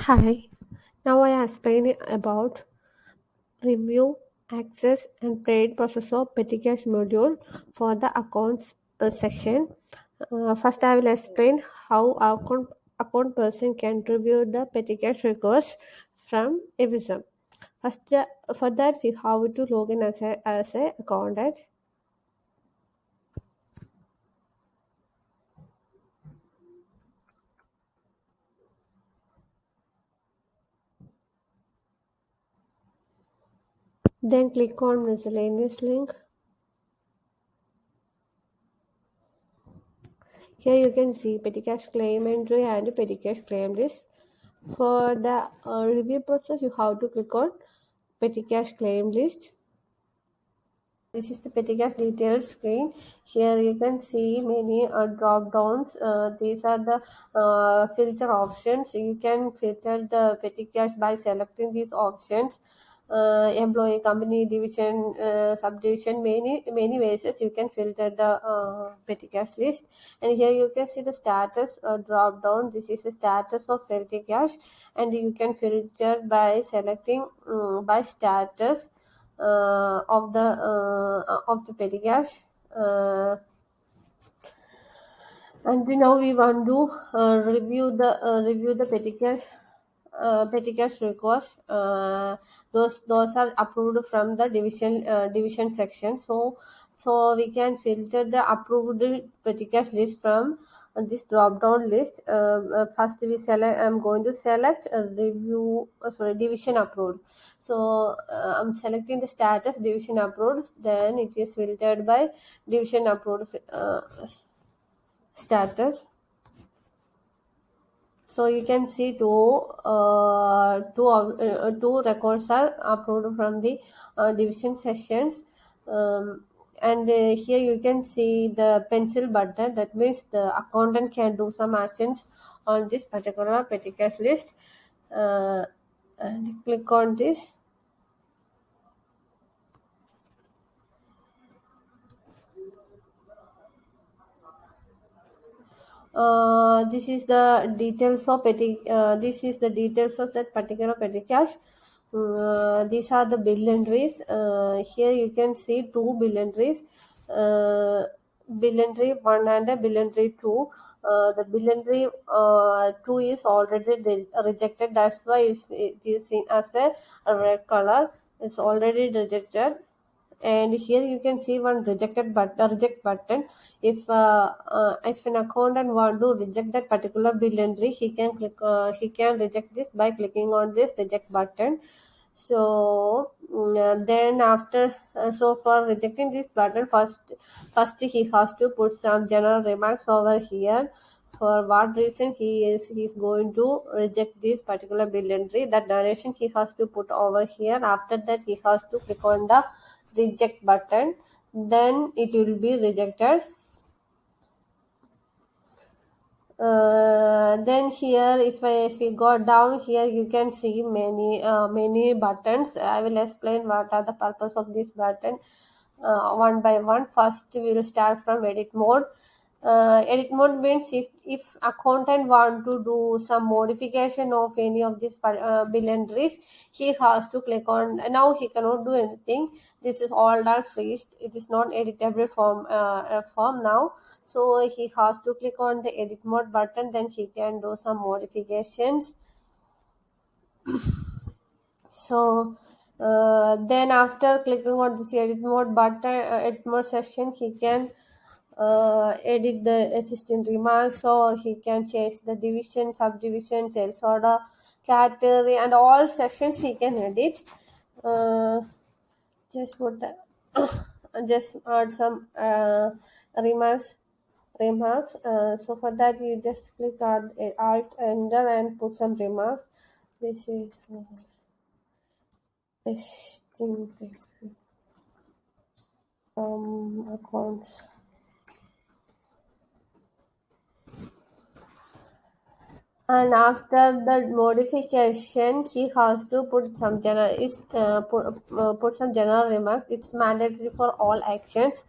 Hi, now I explain about review, access, and paid process of petty cache module for the accounts section. First, I will explain how account person can review the petty cache request from Evism. First, for that we have to log in as a accountant. Then click on miscellaneous link. Here you can see petty cache claim entry and petty cache claim list. For the review process, you have to click on petty cache claim list. This is the petty cache details screen. Here you can see many drop downs. These are the filter options. You can filter the petty cache by selecting these options. Employee, company, division, subdivision, many ways you can filter the petty cache list. And here you can see the status drop down. This is the status of petty cache, and you can filter by selecting by status of the petty cache. And now we want to review the petty cache request. Those are approved from the division section. So we can filter the approved petty cache list from this drop down list. First we select. I'm going to select division approved. So I'm selecting the status division approved. Then it is filtered by division approved status. So you can see two records are uploaded from the division sessions. And here you can see the pencil button. That means the accountant can do some actions on this particular petty cache list. And click on this. This is the details of this is the details of that particular petty cache. These are the bill entries. Here you can see two bill entries. Bill entry 1 and bill entry 2. The bill entry 2 is already rejected. That's why it is seen as a red color. It's already rejected. And here you can see one reject button. If an accountant want to reject that particular bill entry, he can reject this by clicking on this reject button. So then after so for rejecting this button, first he has to put some general remarks over here. For what reason he's going to reject this particular bill entry, that narration he has to put over here. After that he has to click on the reject button, then it will be rejected. Then here if we go down here, you can see many buttons. I will explain what are the purpose of this button one by one. First we will start from edit mode. Edit mode means if accountant want to do some modification of any of these bill entries, he has to click on. Now he cannot do anything. This is all done freezed. It is not editable form now. So he has to click on the edit mode button. Then he can do some modifications. So then after clicking on this edit mode button, edit mode section, he can edit the assistant remarks, or he can change the division, subdivision, sales order, category, and all sections he can edit. Just put the just add some remarks. So for that you just click on alt enter and put some remarks. This is testing from accounts. And after the modification, he has to put some put some general remarks. It's mandatory for all actions.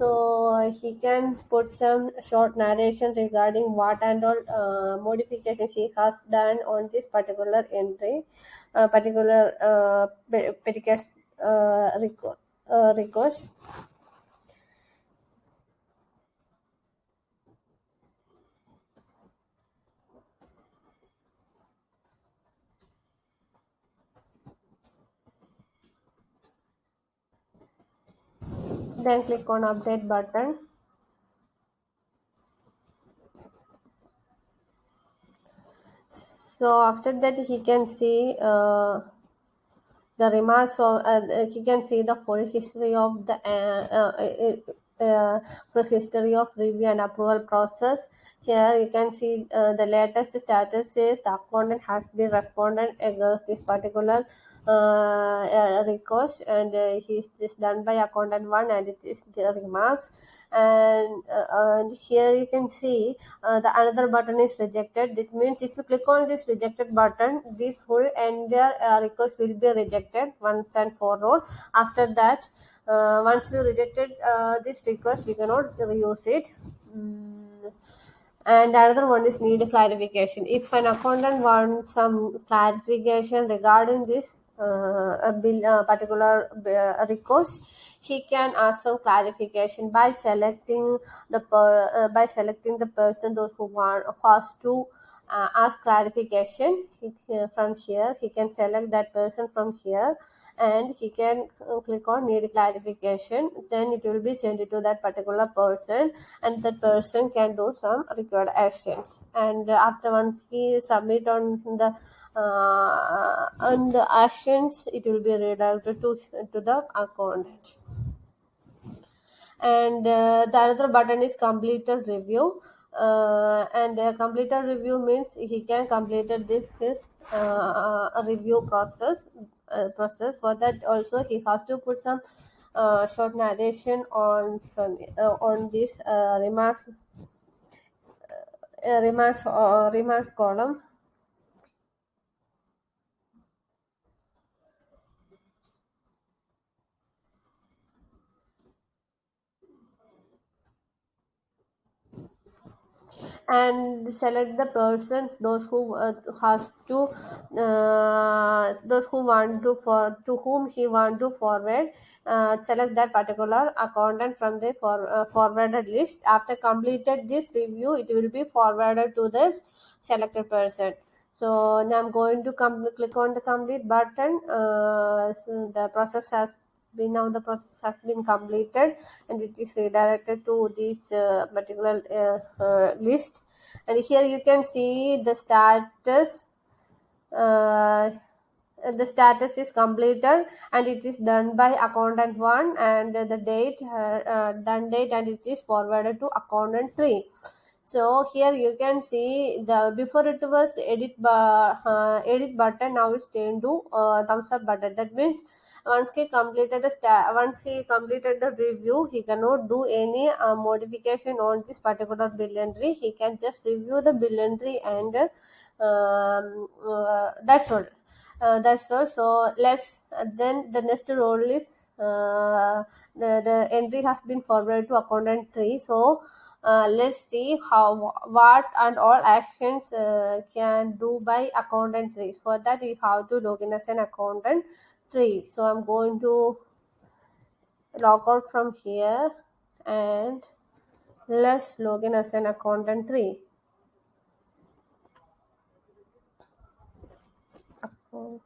So he can put some short narration regarding what and all modification he has done on this particular entry, particular petty cash request. Then click on update button. So after that he can see the remarks of you can see the full history of the full history of review and approval process. Here you can see the latest status is the accountant has been responded against this particular request, and he's this done by accountant one, and it is the remarks. And here you can see the another button is rejected. That means if you click on this rejected button, this whole entire request will be rejected once and for all. After that, once you rejected this request, you cannot reuse it. And another one is need clarification. If an accountant wants some clarification regarding this particular request, he can ask some clarification by selecting by selecting the person those who want has to ask clarification. From here he can select that person from here, and he can click on need clarification. Then it will be sent to that particular person, and that person can do some required actions. And after once he submit on the actions, it will be redirected to the accountant. And the other button is completed review. And completed review means he can completed this his review process. For that also he has to put some short narration on this remarks column. And select the person those who has those who want to for to whom he want to forward. Select that particular accountant from the forwarded list. After completed this review, it will be forwarded to this selected person. So now I'm going to click on the complete button. So the process has been now the process has been completed, and it is redirected to this particular list. And here you can see the status. uh, the status is completed, and it is done by accountant 1, and the date done date, and it is forwarded to accountant 3. So here you can see the before it was the edit button, now it's changed to thumbs up button. That means once he completed the review, he cannot do any modification on this particular bill entry. He can just review the bill entry, and that's all. That's all. So let's then the next role is the entry has been forwarded to accountant 3. So let's see how what and all actions can do by accountant 3. For that we have to log in as an accountant 3. So I'm going to log out from here, and let's log in as an accountant 3. Account.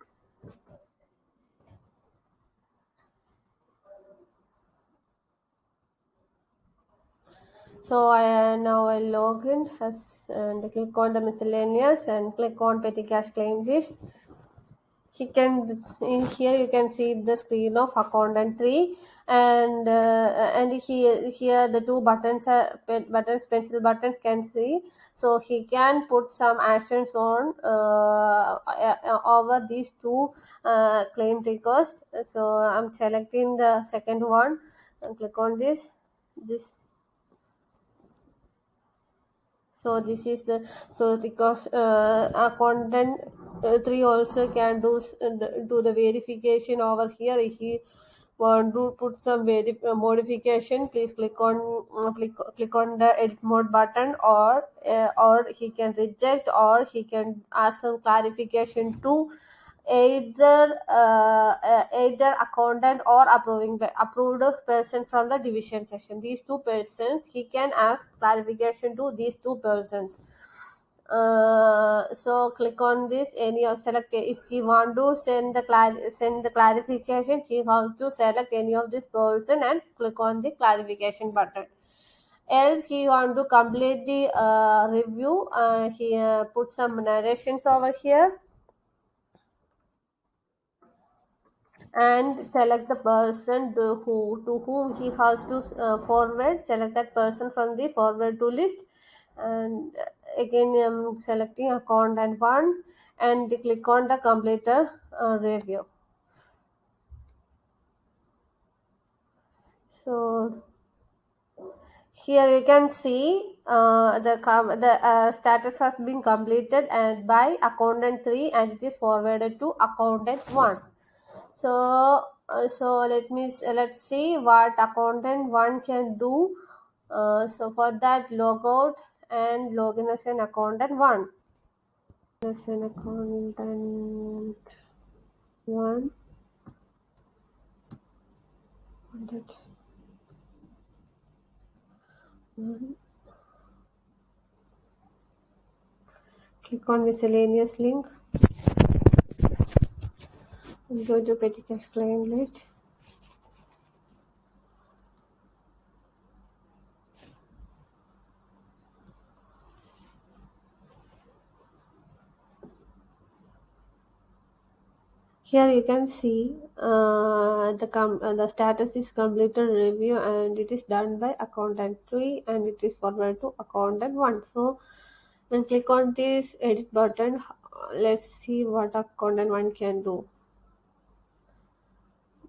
So now I log in and click on the miscellaneous and click on petty cash claim list. He can in here you can see the screen of accountant 3, and here the two buttons are buttons pencil buttons can see. So he can put some actions on over these two claim request. So I'm selecting the second one and click on this. So this is the so because accountant 3 also can do the verification over here. want to put some modification, please click on the edit mode button, or he can reject, or he can ask some clarification to either accountant or approved person from the division section. These two persons, he can ask clarification to these two persons. So click on this, any of select. If he want to send the clarification, he has to select any of this person and click on the clarification button. Else he want to complete the review, he put some narrations over here and select the person to whom he has to forward. Select that person from the forward to list, and again I'm selecting account and one, and click on the completer review. So here you can see the status has been completed and by accountant 3, and it is forwarded to accountant 1. So let's see what accountant 1 can do. So for that, log out and log in as an accountant 1. As an accountant 1. Accountant 1. Click on miscellaneous link and go to petty cash claim list. Here you can see the status is completed review, and it is done by accountant 3, and it is forwarded to accountant 1. So and click on this edit button. Let's see what accountant 1 can do.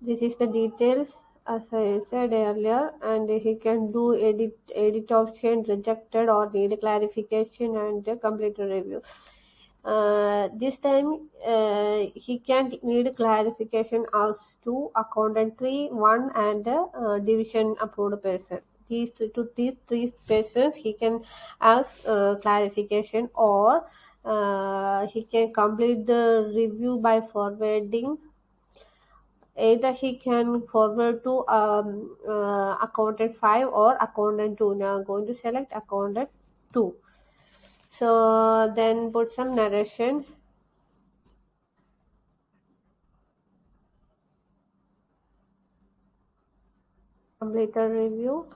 This is the details as I said earlier, and he can do edit option, rejected, or need clarification, and complete a review. This time he can need clarification as to accountant 3, 1, and division approved person. These three persons he can ask clarification, or he can complete the review by forwarding. Either he can forward to accountant 5 or accountant 2. Now I'm going to select accountant 2. So then put some narration. Complete a review.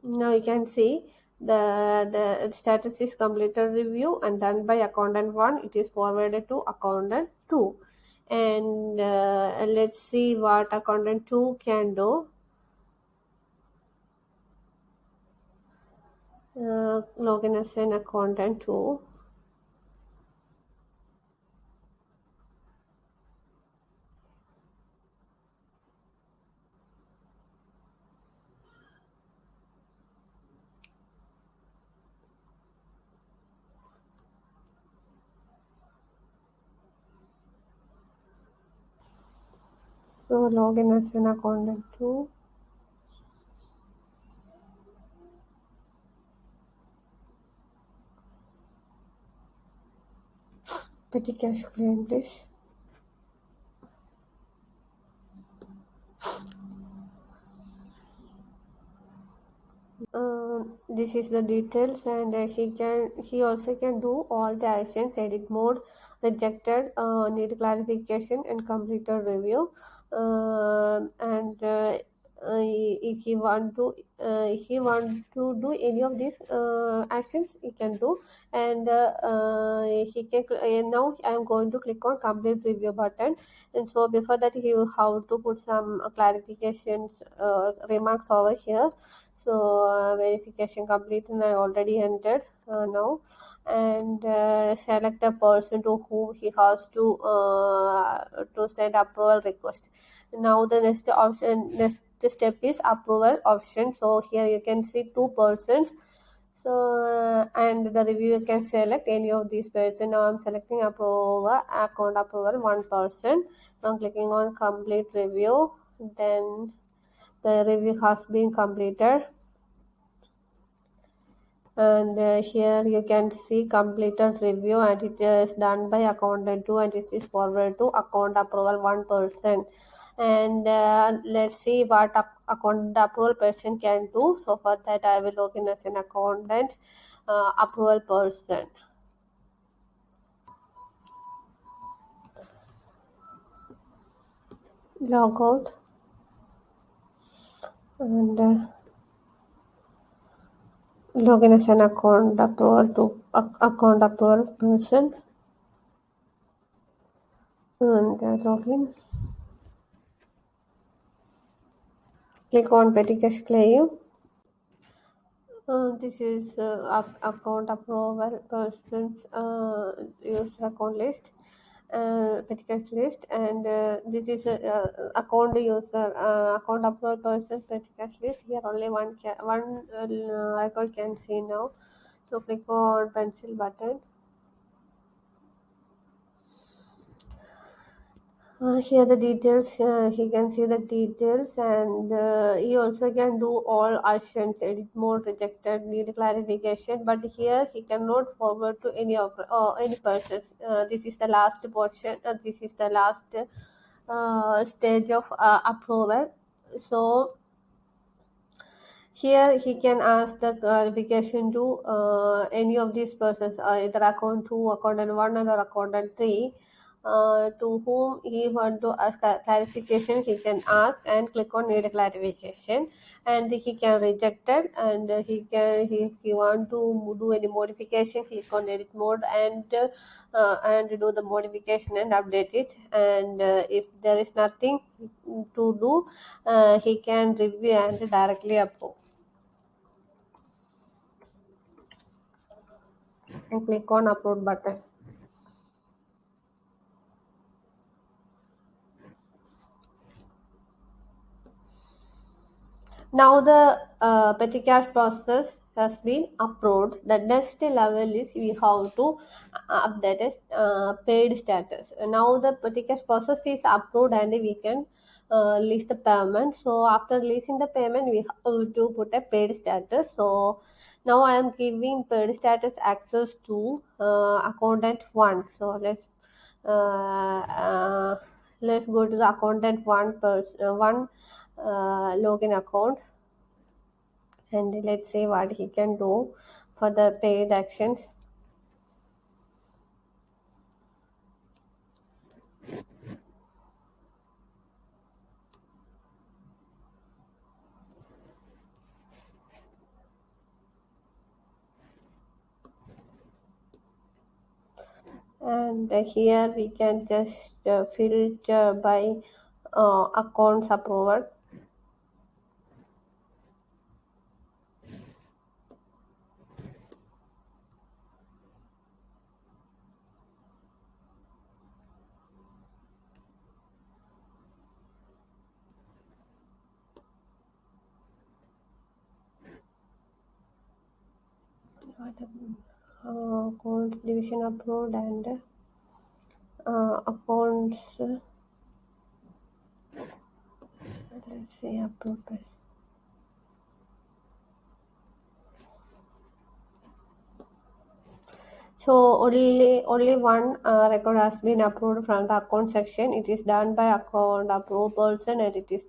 Now you can see the status is completed review and done by accountant 1. It is forwarded to accountant 2. And let's see what accountant 2 can do. Login as an accountant 2. So login as an accountant 2. Petty cash claim list. This is the details, and he also can do all the actions: edit mode, rejected, need clarification, and complete a review. And if he want to do any of these actions, he can do. And he can now I am going to click on complete review button. And so before that, he will have to put some clarifications, remarks over here. So verification complete, and I already entered now. And select the person to whom he has to send approval request. Now the next step is approval option. So here you can see two persons. So and the reviewer can select any of these person. Now I'm selecting approval, account approval 1%. I'm clicking on complete review. Then the review has been completed, and here you can see completed review, and it is done by accountant 2, and it is forwarded to account approval 1%. And let's see what account approval person can do. So for that I will log in as an accountant approval person. Log out, and log in as an account approval to account approval person, and log in. Click on petty cash claim. This is account approval person's user account list, petty cash list, and this is account user account approval person's petty cash list. Here only one record can see now. So click on pencil button. Here the details, he can see the details, and he also can do all actions, edit mode, rejected, need clarification, but here he cannot forward to any persons. This is the last portion, this is the last stage of approval. So here he can ask the clarification to any of these persons, either account 2, accountant 1, or accountant 3, to whom he want to ask clarification. He can ask and click on need clarification, and he can reject it, and if he want to do any modification, click on edit mode, and do the modification and update it. And if there is nothing to do, he can review and directly approve, and click on upload button. Now the petty cash process has been approved. The next level is we have to update it, paid status. Now the petty cash process is approved, and we can list the payment. So after releasing the payment, we have to put a paid status. So now I am giving paid status access to accountant 1. So let's go to the accountant 1 login account, and let's see what he can do for the paid actions. And here we can just filter by accounts approval. Accounts division approved, and accounts, let's see, approved. So only one record has been approved from the account section. It is done by account approved person, and it is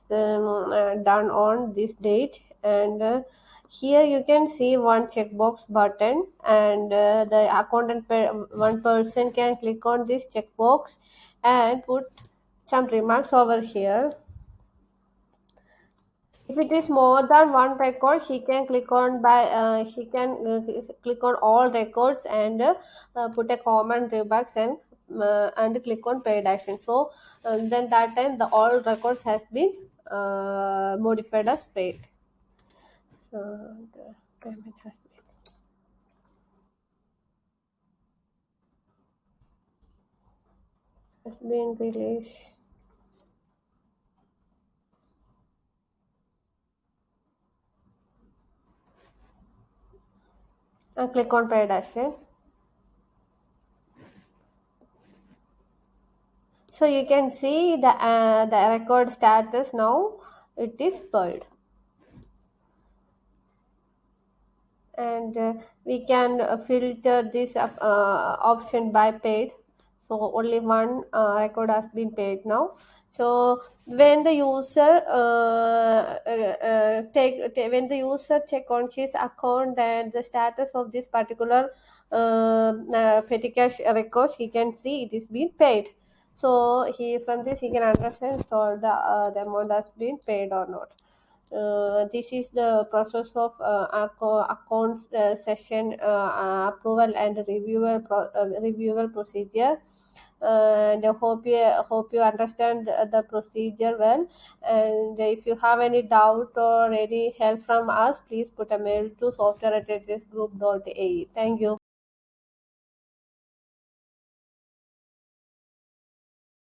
done on this date. And here you can see one checkbox button, and the accountant one person can click on this checkbox and put some remarks over here. If it is more than one record, he can click on all records, and put a comment remarks, and click on paid action. So then that time the all records has been modified as paid. So the payment has been released. Click on paid action. So you can see the record status now. It is paid. And we can filter this option by paid, so only one record has been paid now. So when the user when the user check on his account and the status of this particular petty cash records, he can see it is being paid. So he, from this he can understand so the amount has been paid or not. This is the process of accounts session approval and reviewer procedure. And I hope you understand the procedure well. And if you have any doubt or any help from us, please put a mail to software@hsgroup.ae. Thank you.